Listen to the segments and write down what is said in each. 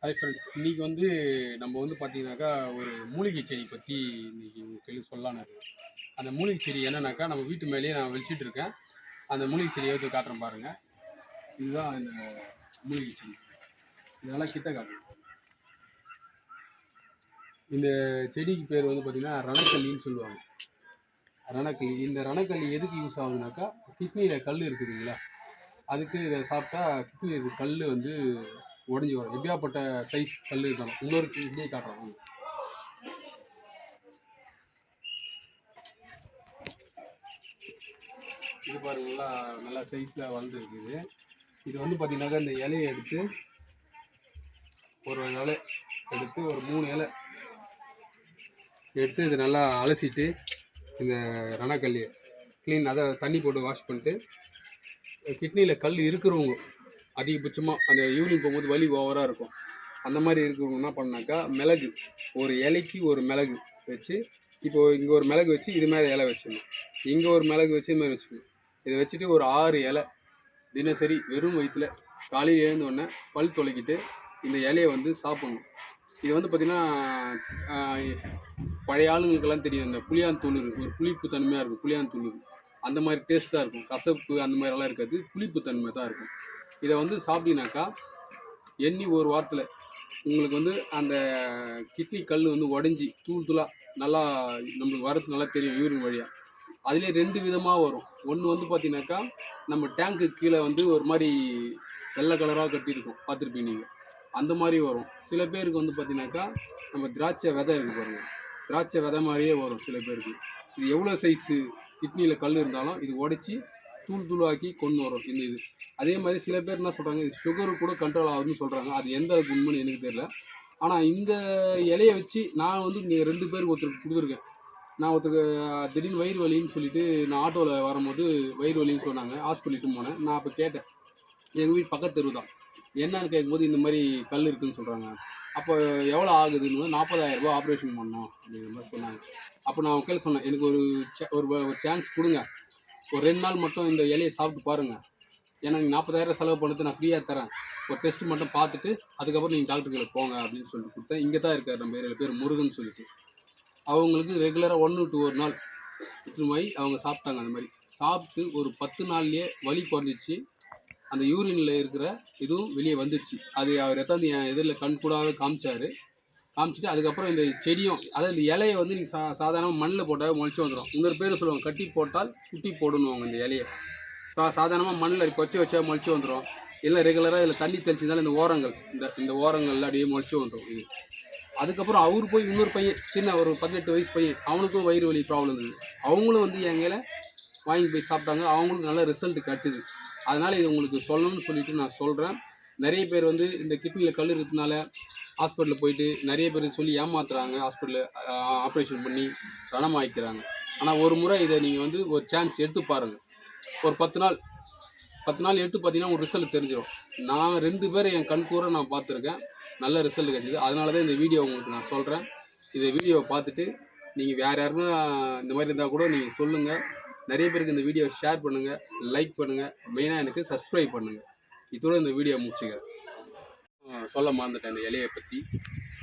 Hi friends, இன்றைக்கி நம்ம பார்த்தீங்கன்னாக்கா ஒரு மூலிகை செடி பற்றி இன்றைக்கி உங்களுக்கு சொல்லலான்னு இருக்கேன். அந்த மூலிகை செடி என்னன்னாக்கா நம்ம வீட்டு மேலேயே நான் வச்சுட்டு இருக்கேன். அந்த மூலிகை செடியை எடுத்து காட்டுறேன் பாருங்கள். இதுதான் இந்த மூலிகை செடி. இதெல்லாம் கிட்ட காட்டுறேன். இந்த செடிக்கு பேர் பார்த்திங்கன்னா ரணக்கல்லின்னு சொல்லுவாங்க. ரணக்கல்லி. இந்த ரணக்கல்லி எதுக்கு யூஸ் ஆகுதுனாக்கா, கிட்னியில் கல் இருக்குதுங்களா, அதுக்கு இதை சாப்பிட்டா கிட்னியில் கல் உடஞ்சி வரும். எப்படியாப்பட்ட சைஸ் கல் இருந்தாலும். இன்னொரு இப்படியே காட்டுறோம். இது பாருங்களா, நல்லா சைஸில் வளர்ந்துருக்குது. இது பார்த்தீங்கன்னாக்கா இந்த இலையை எடுத்து ஒரு இலை எடுத்து ஒரு 3 இலை எடுத்து இது நல்லா அலசிட்டு இந்த ரணக்கல்லியை அதை தண்ணி போட்டு வாஷ் பண்ணிட்டு, கிட்னியில் கல் இருக்கிறவங்க அதிகபட்சமாக அந்த யூரின் போகும்போது வலி ஓவராக இருக்கும், அந்த மாதிரி இருக்கிறவங்க என்ன பண்ணாக்கா, மிளகு ஒரு இலைக்கு ஒரு மிளகு வச்சு, இப்போது இங்கே ஒரு மிளகு வச்சு இது மாதிரி இலை வச்சிடணும், இங்கே ஒரு மிளகு வச்சு இது மாதிரி வச்சுக்கணும். இதை வச்சுட்டு ஒரு 6 இலை தினசரி வெறும் வயிற்றில் காலையில் எழுந்தோடனே பல் துளைக்கிட்டு இந்த இலையை சாப்பிடணும். இது பார்த்திங்கன்னா பழைய ஆளுங்களுக்கெல்லாம் தெரியும், இந்த புளியாந்தூள் ஒரு புளிப்பு தன்மையாக இருக்கும். புளியாந்தூள் அந்த மாதிரி டேஸ்ட்டாக இருக்கும், கசப்பு அந்த மாதிரிலாம் இருக்காது, புளிப்பு தன்மை தான் இருக்கும். இதை சாப்பிட்டீங்கன்னாக்கா எண்ணி ஒரு வாரத்தில் உங்களுக்கு அந்த கிட்னி கல் உடஞ்சி தூள் தூளாக நல்லா நம்மளுக்கு வரது நல்லா தெரியும் யூரின் வழியாக. அதிலே 2 விதமாக வரும். ஒன்று பார்த்தீங்கன்னாக்கா நம்ம டேங்க்கு கீழே ஒரு மாதிரி வெள்ளை கலராக கட்டியிருக்கும், பார்த்துருப்பீங்க நீங்கள், அந்த மாதிரி வரும். சில பேருக்கு பார்த்தீங்கன்னாக்கா நம்ம திராட்சை விதை இருக்குது பாருங்கள், திராட்சை விதை மாதிரியே வரும் சில பேருக்கு. இது எவ்வளோ சைஸு கிட்னியில் கல் இருந்தாலும் இது உடச்சி தூள் தூளாக்கி கொண்டு வரும் இந்த இது. அதே மாதிரி சில பேர் என்ன சொல்கிறாங்க, இது சுகரு கூட கண்ட்ரோல் ஆகுதுன்னு சொல்கிறாங்க. அது எந்த அளவுக்கு உண்மைன்னு எனக்கு தெரியல. ஆனால் இந்த இலையை வச்சு நான் இங்கே 2 பேருக்கு ஒருத்தருக்கு கொடுத்துருக்கேன். நான் ஒருத்தருக்கு திடீர்னு வயிறு வலின்னு சொல்லிட்டு நான் ஆட்டோவில் வரும்போது வயிறு வலின்னு சொன்னாங்க, ஹாஸ்பிட்டலிட்டு போனேன். நான் அப்போ கேட்டேன், எங்கள் வீட்டு பக்கத்து தெரு தான், என்னன்னு கேட்கும்போது இந்த மாதிரி கல் இருக்குதுன்னு சொல்கிறாங்க. அப்போ எவ்வளோ ஆகுதுன்னு 40,000 ரூபா ஆப்ரேஷன் பண்ணோம் அப்படிங்கிற மாதிரி சொன்னாங்க. அப்போ நான் கையில் சொன்னேன், எனக்கு ஒரு சான்ஸ் கொடுங்க, ஒரு 2 நாள் மட்டும் இந்த இலையை சாப்பிட்டு பாருங்கள், ஏன்னா நீங்கள் 40,000 செலவு பண்ணது நான் ஃப்ரீயாக தரேன், ஒரு டெஸ்ட்டு மட்டும் பார்த்துட்டு அதுக்கப்புறம் நீங்கள் டாக்டர்களை போங்க அப்படின்னு சொல்லிட்டு கொடுத்தேன். இங்கே தான் இருக்கார் நம்ம ஏரியாவில், பேர் முருகன் சொல்லிட்டு. அவங்களுக்கு ரெகுலராக 1 to 1 நாள் இட்டுமாயி அவங்க சாப்பிட்டாங்க. அந்த மாதிரி சாப்பிட்டு ஒரு 10 நாள்லேயே வலி குறைஞ்சிச்சு, அந்த யூரினில் இருக்கிற இதுவும் வெளியே வந்துடுச்சு. அது அவர் எத்தாந்து என் எதிரில் கண் கூடாவே காமிச்சிட்டு அதுக்கப்புறம் இந்த செடியும், அதாவது இந்த இலையை நீங்கள் சாதாரணமாக மண்ணில் போட்டால் முளைச்சி வந்துடும். இன்னொரு பேர் சொல்லுவாங்க, கட்டி போட்டால் குட்டி போடணுவாங்க. இந்த இலையை சாதாரணமாக மண்ணில் கொச்சி வச்சா முளைச்சி வந்துடும். இல்லை ரெகுலராக இதில் தண்ணி தெளிச்சிருந்தாலும் இந்த ஓரங்கள் இந்த ஓரங்களில் அப்படியே முளைச்சி வந்துடும் இது. அதுக்கப்புறம் அவர் போய் இன்னொரு பையன், சின்ன ஒரு 18 வயசு பையன், அவனுக்கும் வயிறு வலி ப்ராப்ளம் இருந்தது. அவங்களும் எங்களை வாங்கி போய் சாப்பிட்டாங்க, அவங்களுக்கு நல்ல ரிசல்ட் கிடச்சிது. அதனால் இது உங்களுக்கு சொல்லணும்னு சொல்லிட்டு நான் சொல்கிறேன். நிறைய பேர் இந்த கிட்னியில் கல் இருக்கிறதுனால ஹாஸ்பிட்டலில் போயிட்டு நிறைய பேர் சொல்லி ஏமாத்துறாங்க, ஹாஸ்பிட்டலில் ஆப்ரேஷன் பண்ணி ரணமாக்கிறாங்க. ஆனால் ஒரு முறை இதை நீங்கள் ஒரு சான்ஸ் எடுத்து பாருங்கள். ஒரு 10 நாள் எடுத்து பார்த்தீங்கன்னா ஒரு ரிசல்ட் தெரிஞ்சிடும். நான் 2 பேரை என் கண்கூற நான் பார்த்துருக்கேன், நல்ல ரிசல்ட் கிடைச்சிது. அதனால தான் இந்த வீடியோ உங்களுக்கு நான் சொல்கிறேன். இந்த வீடியோவை பார்த்துட்டு நீங்கள் வேறு யாருன்னா இந்த மாதிரி இருந்தால் கூட நீங்கள் சொல்லுங்கள். நிறைய பேருக்கு இந்த வீடியோவை ஷேர் பண்ணுங்கள், லைக் பண்ணுங்கள், மெயினாக எனக்கு சப்ஸ்கிரைப் பண்ணுங்கள். இதோட இந்த வீடியோ முடிச்சுக்கிறேன். சொல்ல மறந்துட்டேன் இந்த இலையை பற்றி.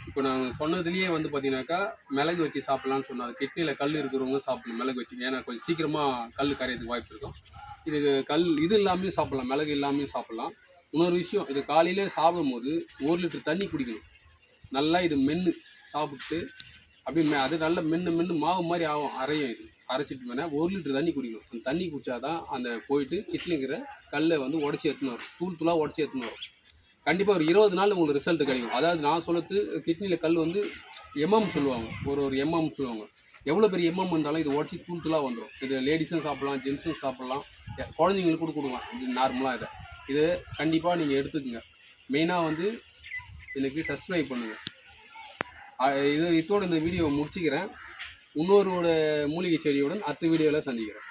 இப்போ நான் சொன்னதுலேயே பார்த்தீங்கன்னாக்கா மிளகு வச்சு சாப்பிட்லான்னு சொன்னாங்க. கிட்னியில் கல் இருக்கிறவங்க சாப்பிடணும் மிளகு வச்சு, ஏன்னா கொஞ்சம் சீக்கிரமாக கல் கரையிறதுக்கு வாய்ப்பு இருக்கும். இது இது இல்லாமையும் சாப்பிட்லாம், மிளகு இல்லாமையும் சாப்பிட்லாம். இன்னொரு விஷயம், இது காலையில் சாப்பிடும்போது 1 லிட்டர் தண்ணி குடிக்கணும். நல்லா இது மென்று சாப்பிட்டு அப்படியே அது நல்லா மென்று மாவு மாதிரி ஆகும், அரையும். இது அரைச்சிட்டு வேணால் 1 லிட்டர் தண்ணி குடிக்கணும். அந்த தண்ணி குடித்தா தான் அந்த போயிட்டு கிட்னிங்கிற கல்லை உடச்சி எடுத்துன்னு வரும், தூள் தூளாக உடச்சி எடுத்துன்னு வரும். கண்டிப்பாக ஒரு 20 நாள் உங்களுக்கு ரிசல்ட் கிடைக்கும். அதாவது நான் சொல்லுறது, கிட்னியில் கல் எம்எம் சொல்லுவாங்க, ஒரு எம்எம் சொல்லுவாங்க. எவ்வளோ பெரிய எம்எம் இருந்தாலும் இது உடச்சி தூள் தூளாக வந்துடும். இது லேடிஸும் சாப்பிட்லாம், ஜென்ஸும் சாப்பிட்லாம், குழந்தைங்களுக்கு கூட கொடுக்கலாம். இது நார்மலாக இதை கண்டிப்பாக நீங்கள் எடுத்துக்கோங்க. மெயினாக எனக்கு சப்ஸ்கிரைப் பண்ணுங்கள். இதோட இந்த வீடியோவை முடிச்சுக்கிறேன். இன்னொரு மூலிகை செடியுடன் அடுத்த வீடியோவில் சந்திக்கிறேன்.